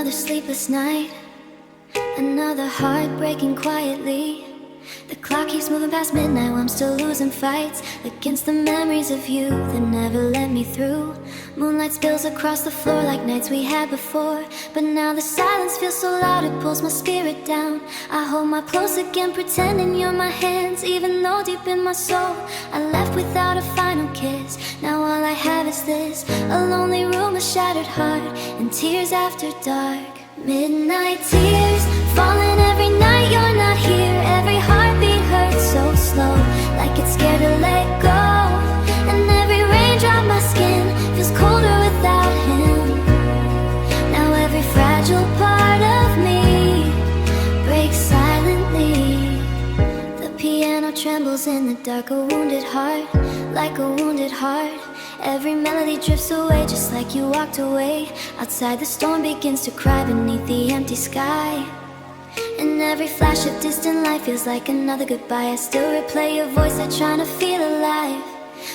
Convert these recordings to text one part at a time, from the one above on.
Another sleepless night, another heart breaking quietly. The clock keeps moving past midnight while I'm still losing fights against the memories of you that never let me through. Moonlight spills across the floor like nights we had before, but now the silence feels so loud it pulls my spirit down. I hold my close again, pretending you're my hands, even though deep in my soul I left without a final kiss. Now all I have is this, a lonely room, a shattered heart, and tears after dark. Midnight tears falling every night you're not here. Every heartbeat hurts so slow, like it's scared to let go. And every raindrop my skin feels colder without him. Now every fragile part of me breaks silently. The piano trembles in the dark, a wounded heart, like a wounded heart. Every melody drifts away just like you walked away. Outside the storm begins to cry beneath the empty sky. And every flash of distant light feels like another goodbye. I still replay your voice, I try to feel alive,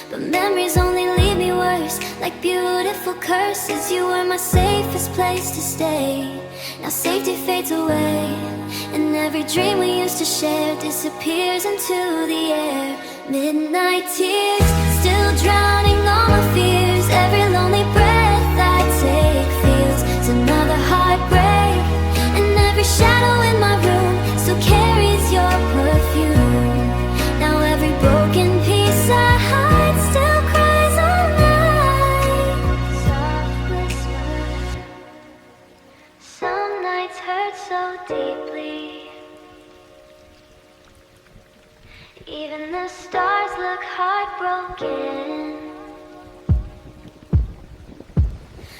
but memories only leave me worse, like beautiful curses. You were my safest place to stay. Now safety fades away, and every dream we used to share disappears into the air. Midnight tears, still drowning all my fears. Every lonely breath I take feels another heartbreak. And every shadow in my room still carries your perfume. Now every broken piece I hide still cries all night. Soft whisper, some nights hurt so deeply. Even the stars look heartbroken.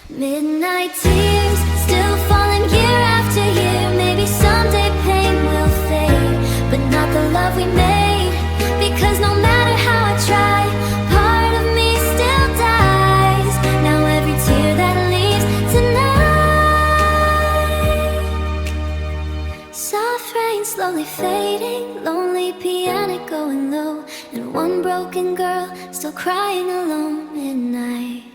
Midnight tears still falling year after year. Maybe someday pain will fade, but not the love we made. Because no matter how I try, part of me still dies. Now every tear that leaves tonight. Soft rain slowly fading, lonely piano going low, and one broken girl still crying alone. Midnight.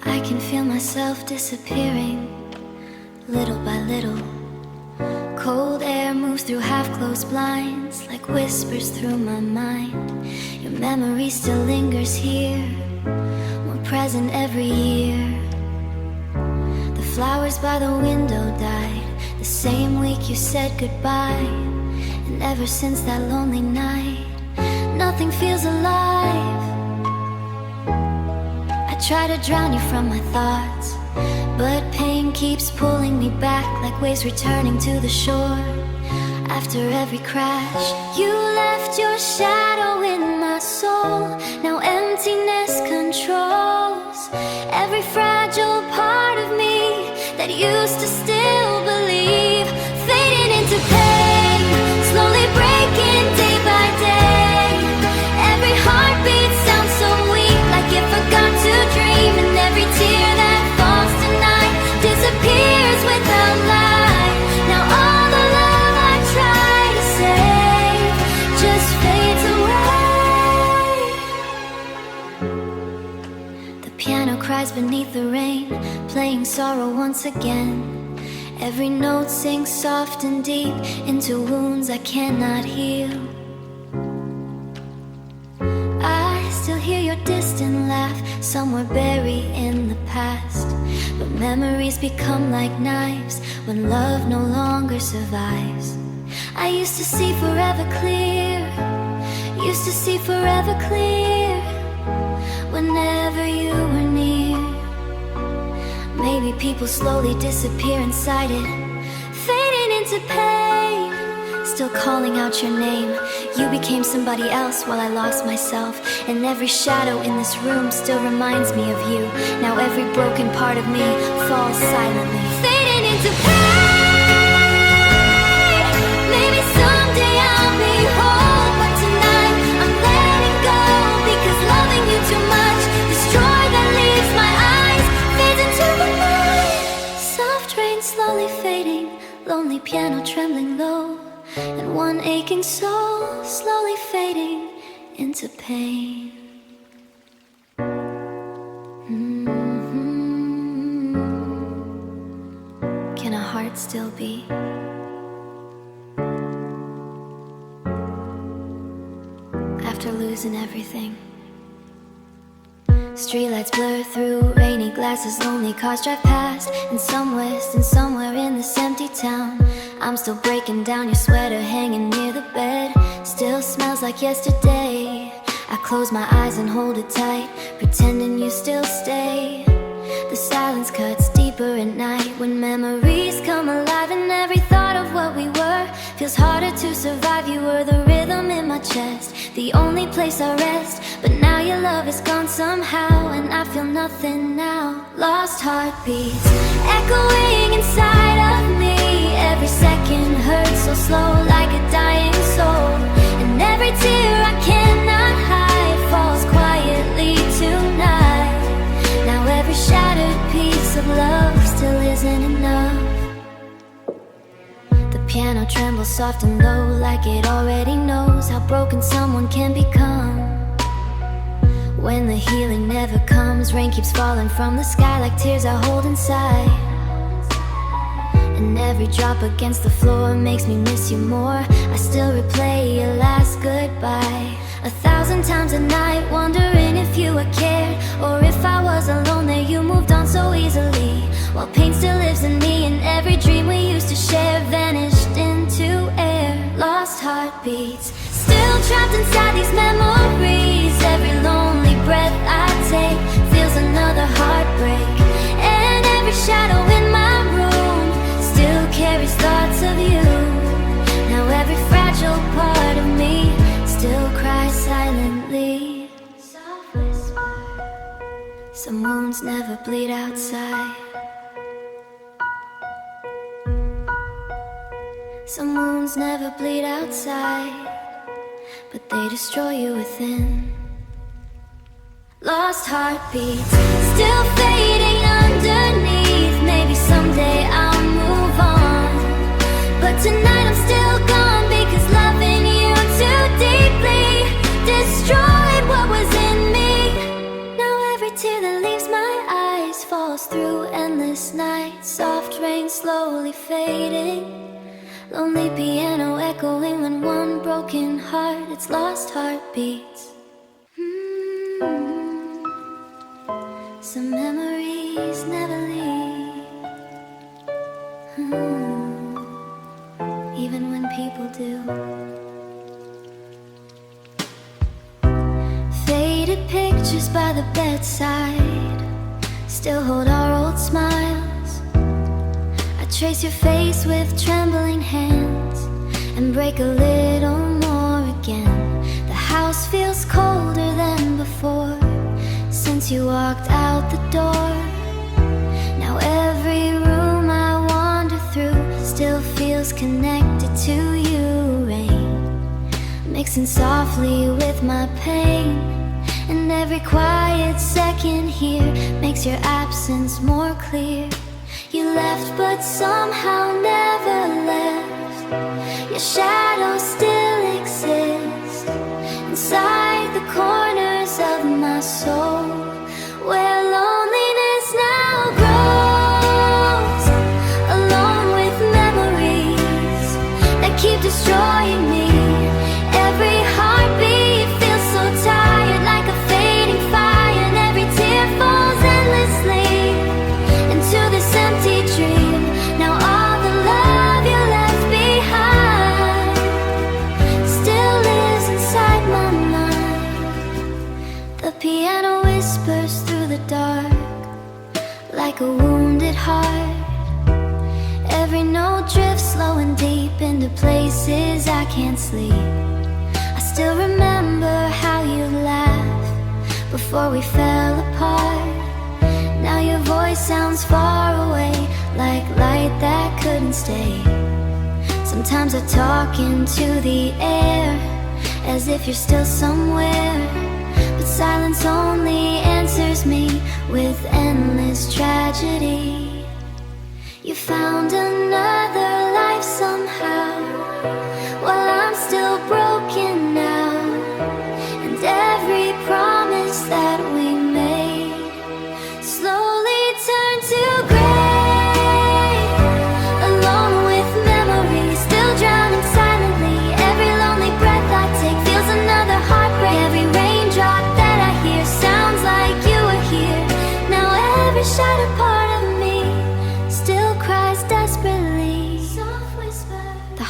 I can feel myself disappearing, little by little. Cold air moves through half-closed blinds, like whispers through my mind. Your memory still lingers here, more present every year. The flowers by the window died the same week you said goodbye. And ever since that lonely night, nothing feels alive. I try to drown you from my thoughts, but pain keeps pulling me back, like waves returning to the shore. After every crash, you left your shadow in my soul. Now emptiness controls every fragile part of me that used to still believe. Fading into pain, slowly breaking day by day. Every heartbeat sounds so weak, like it forgot to dream. And every tear that falls tonight disappears without light. Now all the love I try to save just fades away. The piano cries beneath the rain, playing sorrow once again. Every note sinks soft and deep into wounds I cannot heal. I still hear your distant laugh somewhere buried in the past. But memories become like knives when love no longer survives. I used to see forever clear, used to see forever clear, whenever you were near. Maybe people slowly disappear inside it, fading into pain, still calling out your name. You became somebody else while I lost myself. And every shadow in this room still reminds me of you. Now every broken part of me falls silently, fading into pain. Maybe someday I'll be whole, but tonight I'm letting go. Because loving you too much, destroy that leaves my eyes, fades into the night. So slowly fading, lonely piano trembling low, and one aching soul slowly fading into pain. Can a heart still beat? After losing everything. Streetlights blur through rainy glasses, lonely cars drive past, and some west and somewhere in this empty town. I'm still breaking down, your sweater hanging near the bed still smells like yesterday. I close my eyes and hold it tight, pretending you still stay. The silence cuts deeper at night when memories come alive, and every thought of what we were feels harder to survive. You were the rhythm in my chest, the only place I rest. But now your love is gone somehow, and I feel nothing now. Lost heartbeats echoing inside of me. Every second hurts so slow, like a dying soul. And every tear I cannot hide falls quietly tonight. Now every shattered piece of love still isn't enough. The piano trembles soft and low, like it already knows how broken someone can become. When the healing never comes, rain keeps falling from the sky like tears I hold inside. And every drop against the floor makes me miss you more. I still replay your last goodbye 1,000 times a night, wondering if you were cared, or if I was alone there. You moved on so easily, while pain still lives in me, and every dream we used to share vanished into air. Lost heartbeats, still trapped inside these memories. Every lonely breath I take feels another heartbreak, and every shadow in my room still carries thoughts of you. Now every fragile part of me still cries silently. Soft whisper. Some wounds never bleed outside. Some wounds never bleed outside, but they destroy you within. Lost heartbeats, still fading underneath. Maybe someday I'll move on, but tonight I'm still gone, because loving you too deeply destroyed what was in me. Now every tear that leaves my eyes falls through endless nights. Soft rain slowly fading, lonely piano echoing when one broken heart. It's lost heartbeats. Some memories never leave, even when people do. Faded pictures by the bedside still hold our old smiles. I trace your face with trembling hands and break a little more again. The house feels colder than before since you walked out the door. Now every room I wander through still feels connected to you. Rain mixing softly with my pain, and every quiet second here makes your absence more clear. You left but somehow never left. Your shadow still exists inside the corners of my soul, where loneliness now grows, along with memories that keep destroying me. Every heartbeat feels so tired, like a fading fire, and every tear falls endlessly into this empty dream. Now all the love you left behind still lives inside my mind. The piano whispers through the dark like a wounded heart. Every note drifts slow and deep into places I can't sleep. I still remember how you laughed before we fell apart. Now your voice sounds far away, like light that couldn't stay. Sometimes I talk into the air as if you're still somewhere, but silence only answers me with endless tragedy. You found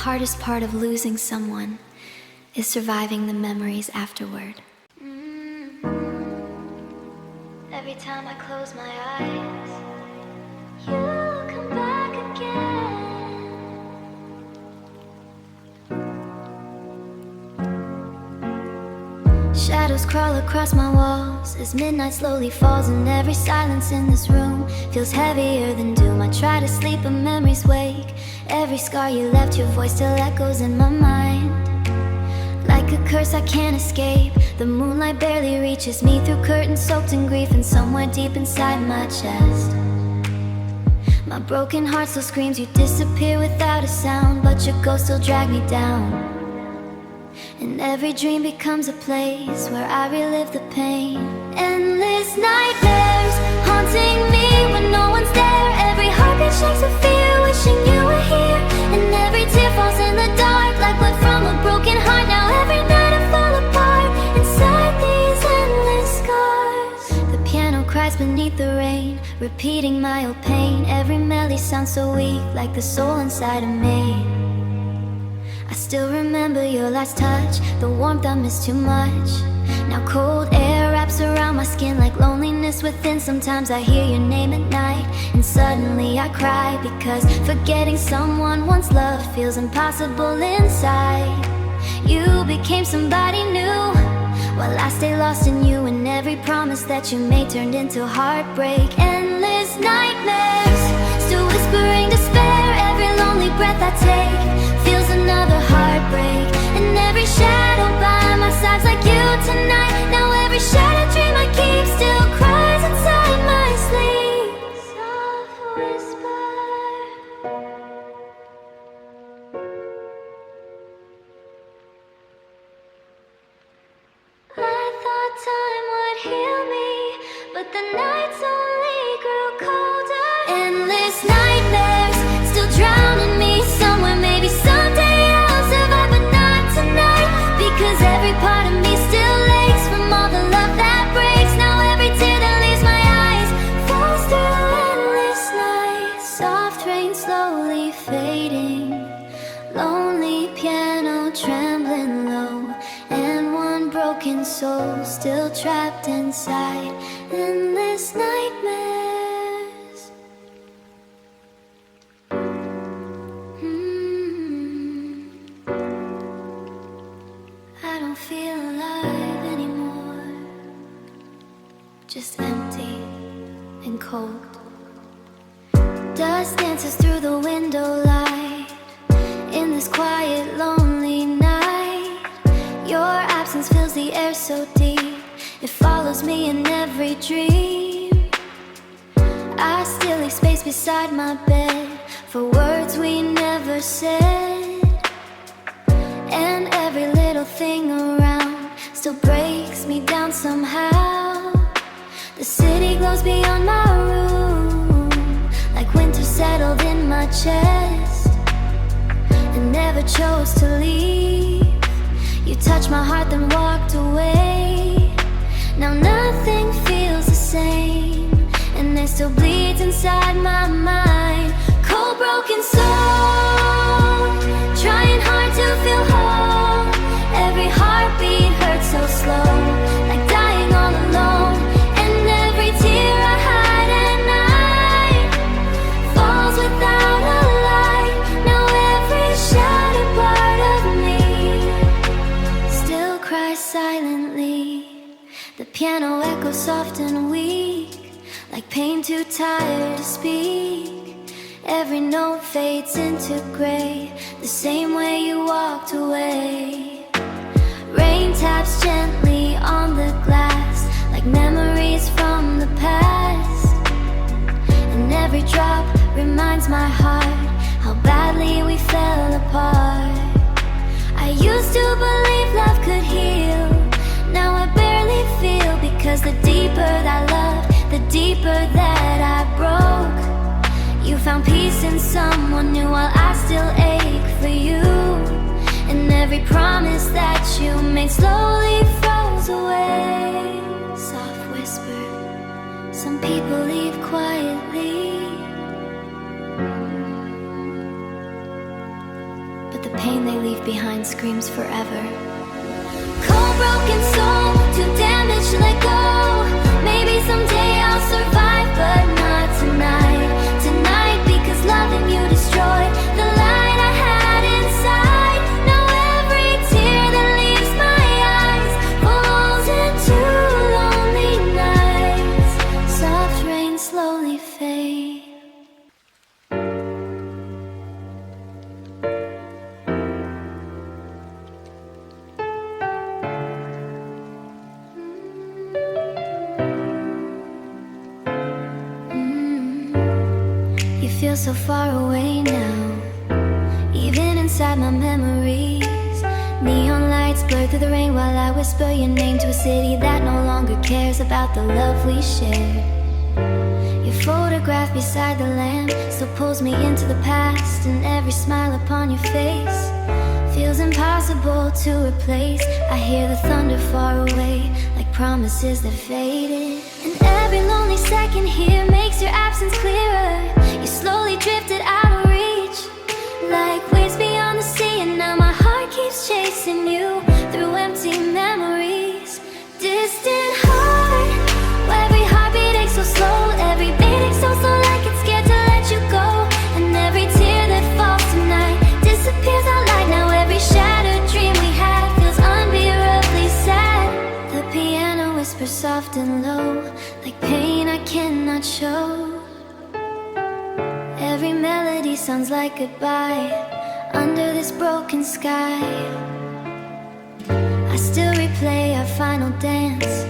hardest part of losing someone is surviving the memories afterward. Every time I close my eyes, you come back again. Shadows crawl across my walls as midnight slowly falls, and every silence in this room feels heavier than doom. I try to sleep but memories wake. Every scar you left, your voice still echoes in my mind. Like a curse I can't escape, the moonlight barely reaches me through curtains soaked in grief, and somewhere deep inside my chest my broken heart still screams. You disappear without a sound, but your ghost still drag me down. And every dream becomes a place where I relive the pain. Endless nightmares haunting me when no one's there. Every heartbeat shakes with fear, wishing you were here. And every tear falls in the dark like blood from a broken heart. Now every night I fall apart inside these endless scars. The piano cries beneath the rain, repeating my old pain. Every melody sounds so weak, like the soul inside of me. I still remember your last touch, the warmth I miss too much. Now cold air wraps around my skin like loneliness within. Sometimes I hear your name at night, and suddenly I cry, because forgetting someone once loved feels impossible inside. You became somebody new, while I stay lost in you. And every promise that you made turned into heartbreak. Endless nightmares, still whispering despair. Every lonely breath I take feels another heartbreak. And every shadow by my side's like you tonight. Now every shattered dream I keep still cries inside my sleep. Soft whisper, I thought time would heal me, but the nights only grew colder. Endless nightmares still drowning me somewhere. Maybe someday I'll survive, but not tonight, because every part of me still aches from all the love that breaks. Now every tear that leaves my eyes falls through endless nights. Soft rain slowly fading, lonely piano trembling low, and one broken soul still trapped inside endless nightmares. I don't feel alive anymore, just empty and cold. Dust dances through the window light in this quiet, lonely night. Your absence fills the air so deep, it follows me in every dream. I still leave space beside my bed for words we never said. And every little thing around still breaks me down somehow. The city glows beyond my room, like winter settled in my chest, and never chose to leave. You touched my heart then walked away. Now nothing feels the same, and it still bleeds inside my mind. Cold broken soul, trying hard to feel whole. Every heartbeat hurts so slow, like dying all alone. And every tear I hide at night falls without a light. Now every shattered part of me still cries silently. The piano echoes soft and weak, like pain too tired to speak. Every note fades into gray, the same way you walked away. Rain taps gently on the glass, like memories from the past. And every drop reminds my heart how badly we fell apart. I used to believe love could heal, now I barely feel, because the deeper that I loved, the deeper that I broke. You found peace in someone new while I still ache for you. And every promise that you made slowly froze away. Soft whisper, some people leave quietly, but the pain they leave behind screams forever. Cold broken soul, too damaged to let go. Maybe someday I'll survive, but not tonight. Tonight, because loving you destroyed the light I had inside. Now every tear that leaves my eyes falls into lonely nights. Soft rain slowly fade. You feel so far away now, even inside my memories. Neon lights blur through the rain while I whisper your name to a city that no longer cares about the love we shared. Your photograph beside the lamp still pulls me into the past, and every smile upon your face feels impossible to replace. I hear the thunder far away, like promises that faded. And every lonely second here makes your absence clearer. You slowly drifted out of reach, like waves beyond the sea. And now my heart keeps chasing you through empty memories. Distant heart, where every heartbeat aches so slow, every beating so slow, like it's scared to let you go. And every tear that falls tonight disappears out light. Now every shattered dream we had feels unbearably sad. The piano whispers soft and low, like pain I cannot show. Every melody sounds like goodbye under this broken sky. I still replay our final dance,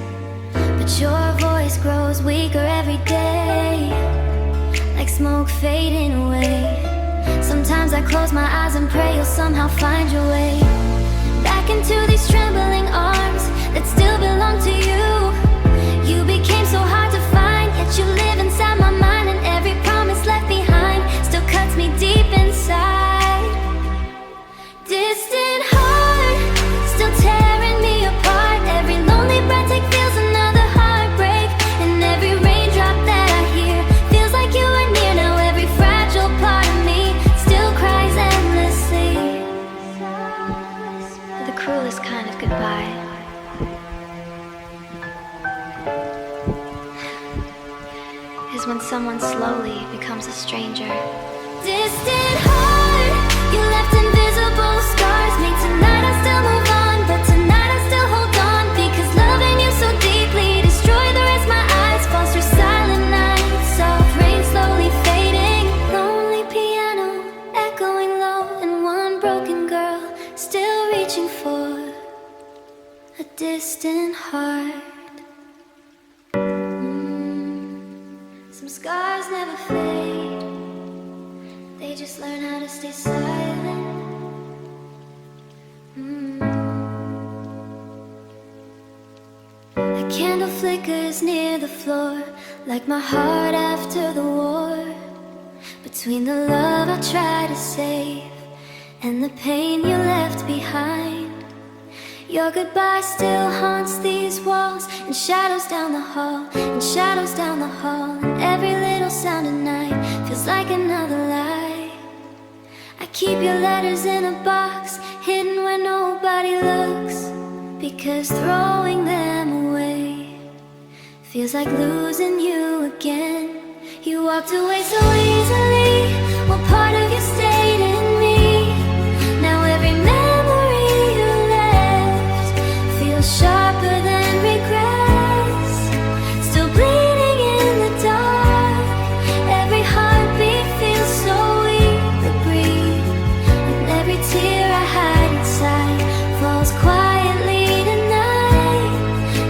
but your voice grows weaker every day, like smoke fading away. Sometimes I close my eyes and pray you'll somehow find your way back into these trembling arms that still belong to you. You became so hard to find, yet you live inside my mind. And every promise left behind still cuts me deep inside. Distant heart, still tearing me apart. Every lonely breath take feels another heartbreak. And every raindrop that I hear feels like you are near. Now every fragile part of me still cries endlessly. The cruelest kind of goodbye is when someone slowly becomes a stranger. Distant heart, you left invisible scars. Me tonight I still move on, but tonight I still hold on, because loving you so deeply destroyed the rest. My eyes fall through silent nights, soft rain slowly fading. Lonely piano echoing low, and one broken girl still reaching for a distant heart. Some scars never fade, they just learn how to stay silent. A candle flickers near the floor, like my heart after the war. Between the love I try to save and the pain you left behind, your goodbye still haunts these walls, and shadows down the hall, and shadows down the hall. And every little sound at night feels like another lie. I keep your letters in a box, hidden where nobody looks, because throwing them away feels like losing you again. You walked away so easily, what part of you stayed in me? Now every memory you left feels sharper than regrets, still bleeding in the dark. Every heartbeat feels so weak to breathe, and every tear I hide inside falls quietly tonight.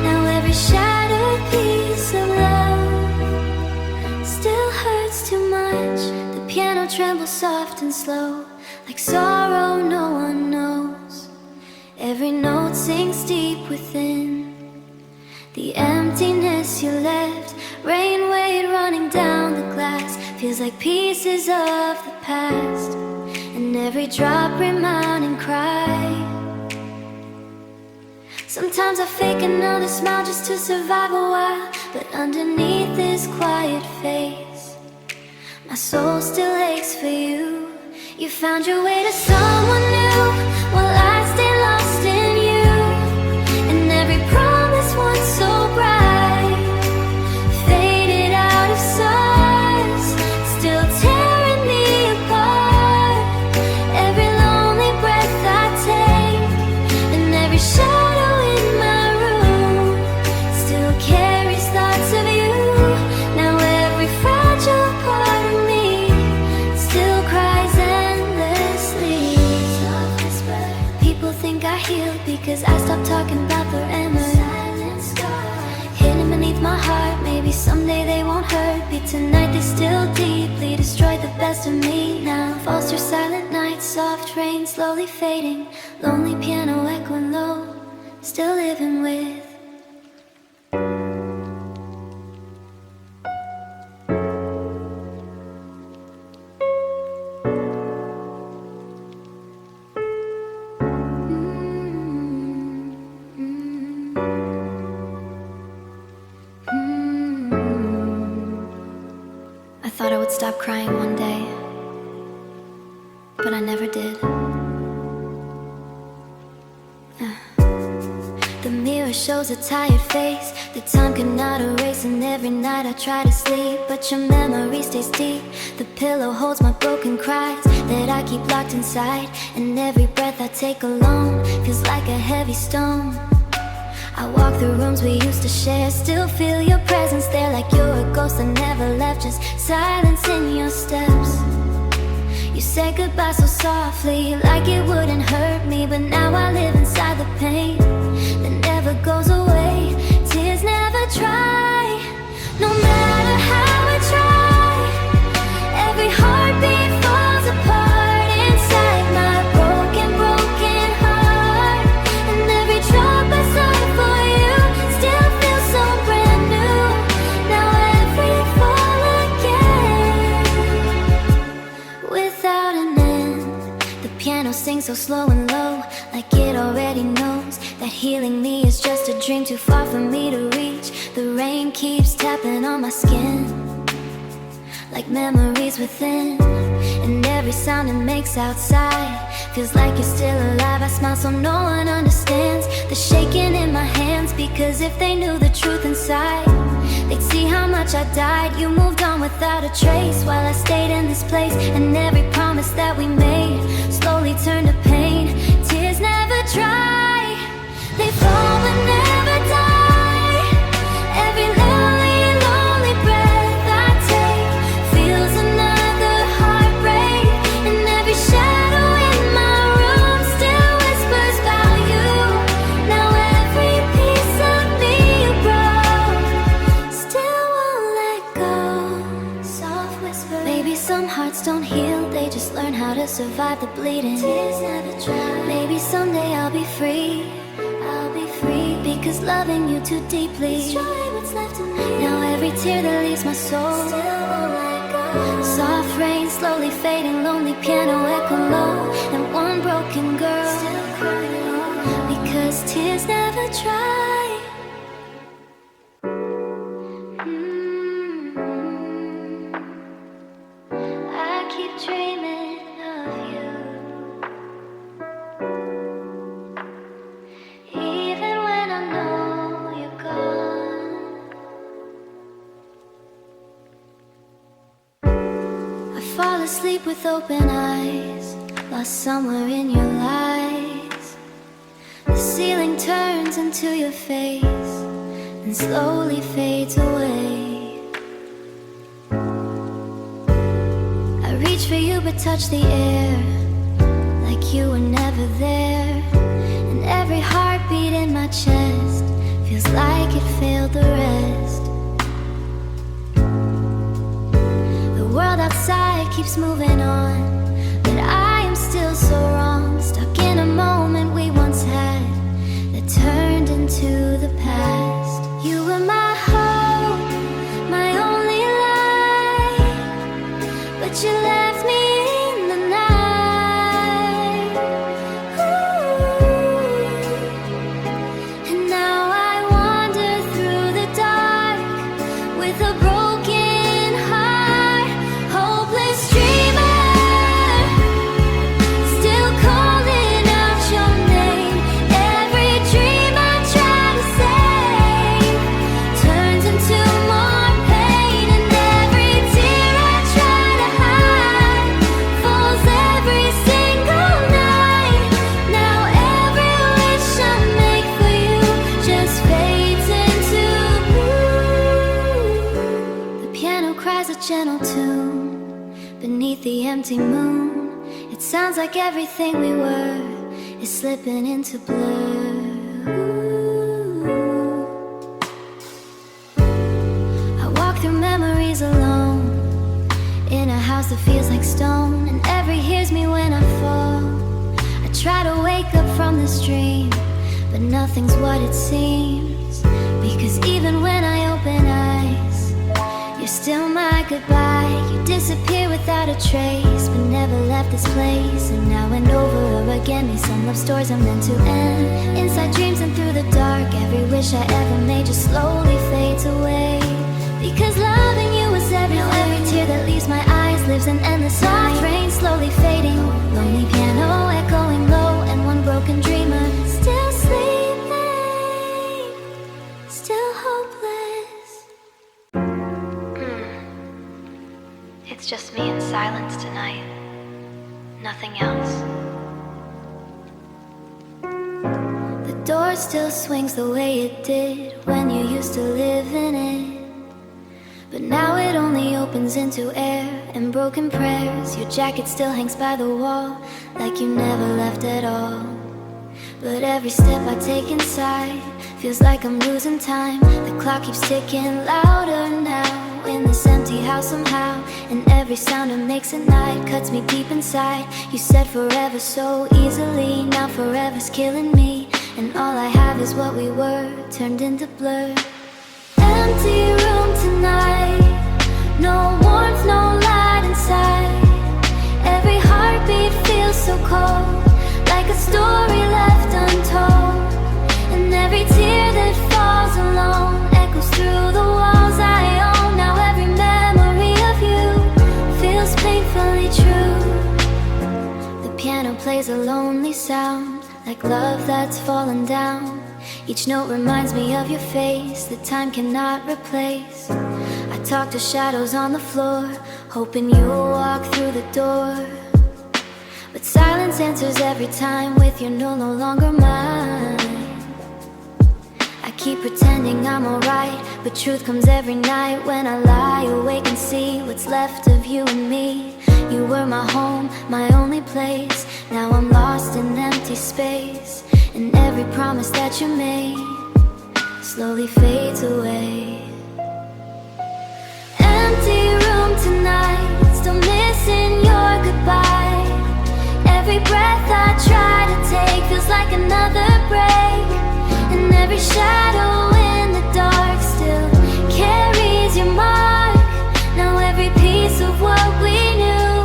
Now every shattered piece of love still hurts too much. The piano trembles soft and slow, like sorrow no one knows. Every note sinks deep within the emptiness you left. Rain weight running down the glass feels like pieces of the past, and every drop remount and cry. Sometimes I fake another smile just to survive a while, but underneath this quiet face, my soul still aches for you. You found your way to someone new, are healed because I stopped talking about their memories. Hidden beneath my heart, maybe someday they won't hurt me. Tonight they still deeply destroyed the best of me. Now falls through silent nights, soft rain slowly fading, lonely piano echoing low, still living with. I thought I would stop crying one day, but I never did. The mirror shows a tired face that time cannot erase, and every night I try to sleep, but your memory stays deep. The pillow holds my broken cries that I keep locked inside, and every breath I take alone feels like a heavy stone. I walk through rooms we used to share, still feel your presence there, like you're a ghost that never left, just silence in your steps. You said goodbye so softly, like it wouldn't hurt me, but now I live inside the pain that never goes away. Tears never dry, no matter how I try. Every heartbeat falls apart inside my broken heart, and every drop I sigh for you still feels so brand new. Now every fall again, without an end. The piano sings so slow and low, like it already knows that healing me is just a dream too far for me to reach. The rain keeps tapping on my skin, like memories within, and every sound it makes outside feels like you're still alive. I smile so no one understands the shaking in my hands, because if they knew the truth inside, they'd see how much I died. You moved on without a trace while I stayed in this place, and every promise that we made slowly turned to pain. Tears never dry, they fall but never die. Every lonely breath I take feels another heartbreak, and every shadow in my room still whispers about you. Now every piece of me you broke still won't let go. Soft whisper. Maybe some hearts don't heal, they just learn how to survive the bleeding. Tears never dry. Maybe someday I'll be free, because loving you too deeply destroy what's left of me. Now every tear that leaves my soul still won't let go. Soft rain slowly fading, lonely piano echo low, and one broken girl still crying, because tears never dry. I keep dreaming of you, even when I know you're gone. I fall asleep with open eyes, lost somewhere in your lies. The ceiling turns into your face and slowly fades away. I reach for you but touch the air, like you were never there, and every heartbeat in my chest feels like it failed the rest. The world outside keeps moving on, but I am still so wrong, stuck in a moment we once had that turned into the past. You were my hope, my only light, but you left me in the night. Ooh. And now I wander through the dark with a broken heart, hopeless dreamer, still calling out your name. Every dream I try to save turns into more pain, and every tear I try to hide falls every single night. Now every wish I make for you just fades into blue. The piano cries a gentle tune beneath the empty moon. It sounds like everything we were is slipping into blur. I walk through memories alone, in a house that feels like stone, and every hears me when I fall. I try to wake up from this dream, but nothing's what it seems. Because even when I open eyes, you're still my goodbye. You disappear without a trace, but never left this place. And now and over again, these some love stories are meant to end. Inside dreams and through the dark, every wish I ever made just slowly fades away. Because loving you was everything. Now every tear that leaves my eyes lives an endless soft rain slowly fading. Lonely piano echoing low, and one broken dreamer still sleeping, still hopeless. It's just me in silence tonight, nothing else. The door still swings the way it did when you used to live in it. But now it only opens into air and broken prayers. Your jacket still hangs by the wall, like you never left at all. But every step I take inside feels like I'm losing time. The clock keeps ticking louder now, in this empty house somehow. And every sound it makes at night cuts me deep inside. You said forever so easily, now forever's killing me. And all I have is what we were, turned into blur. Empty room tonight, no warmth, no light inside. Every heartbeat feels so cold, like a story left untold. And every tear that falls alone echoes through the walls I own. Now every memory of you feels painfully true. The piano plays a lonely sound, like love that's fallen down. Each note reminds me of your face that time cannot replace. I talk to shadows on the floor, hoping you'll walk through the door. But silence answers every time with you're no longer mine. I keep pretending I'm alright, but truth comes every night when I lie awake and see what's left of you and me. You were my home, my only place. Now I'm lost in empty space, and every promise that you made slowly fades away. Empty room tonight, still missing your goodbye. Every breath I try to take feels like another break. And every shadow in the dark still carries your mark. Now every piece of what we knew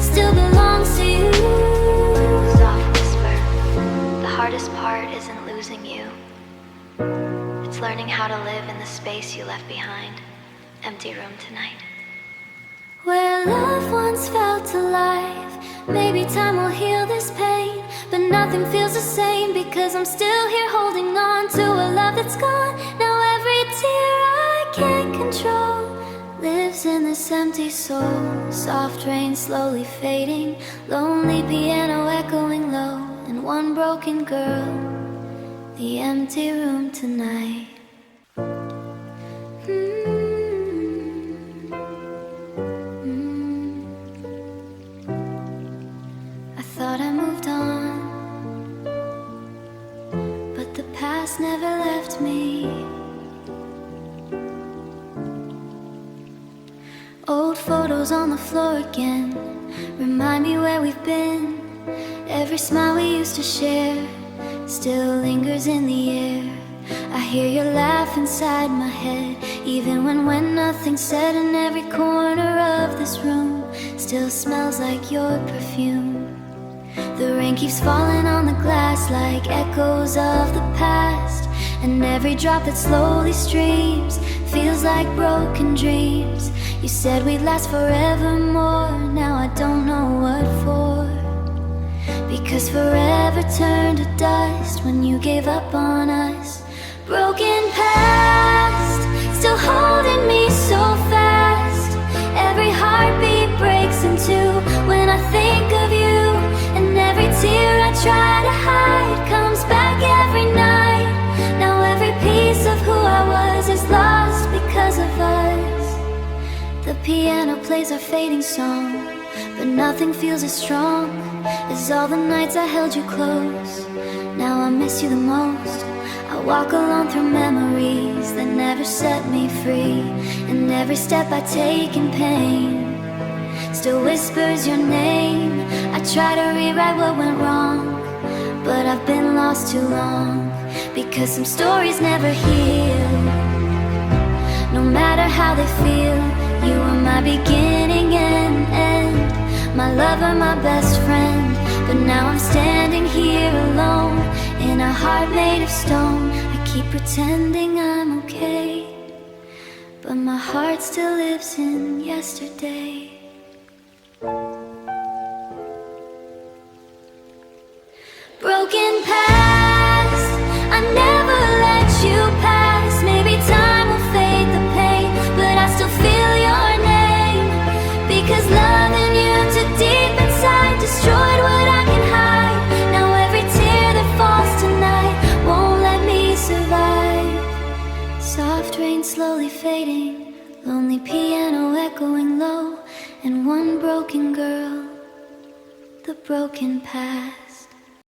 still belongs to you. Soft whisper, the hardest part isn't losing you, it's learning how to live in the space you left behind. Empty room tonight. Where love once felt alive, maybe time will heal this pain. But nothing feels the same, because I'm still here holding on to a love that's gone. Now every tear I can't control lives in this empty soul. Soft rain slowly fading, lonely piano echoing low, and one broken girl, the empty room tonight. I thought I moved on, but the past never left me. Old photos on the floor again remind me where we've been. Every smile we used to share still lingers in the air. I hear your laugh inside my head, even when nothing's said. And every corner of this room still smells like your perfume. The rain keeps falling on the glass like echoes of the past. And every drop that slowly streams feels like broken dreams. You said we'd last forevermore, now I don't know what for. Because forever turned to dust when you gave up on us. Broken past, still holding me so fast. Every heartbeat breaks in two when I think of you. And every tear I try to hide comes back every night. Now every piece of who I was is lost because of us. The piano plays our fading song, but nothing feels as strong as all the nights I held you close. Now I miss you the most. I walk alone through memories that never set me free, and every step I take in pain still whispers your name. I try to rewrite what went wrong, but I've been lost too long, because some stories never heal. No matter how they feel, you were my beginning and end, my lover, my best friend. But now I'm standing here alone in a heart made of stone. I keep pretending I'm okay, but my heart still lives in yesterday. Broken past, I never let you pass. Maybe time will fade the pain, but I still feel your name, because loving you too deep inside destroyed what I can hide. Now every tear that falls tonight won't let me survive. Soft rain slowly fading, lonely piano echoing low, and one broken girl, the broken past.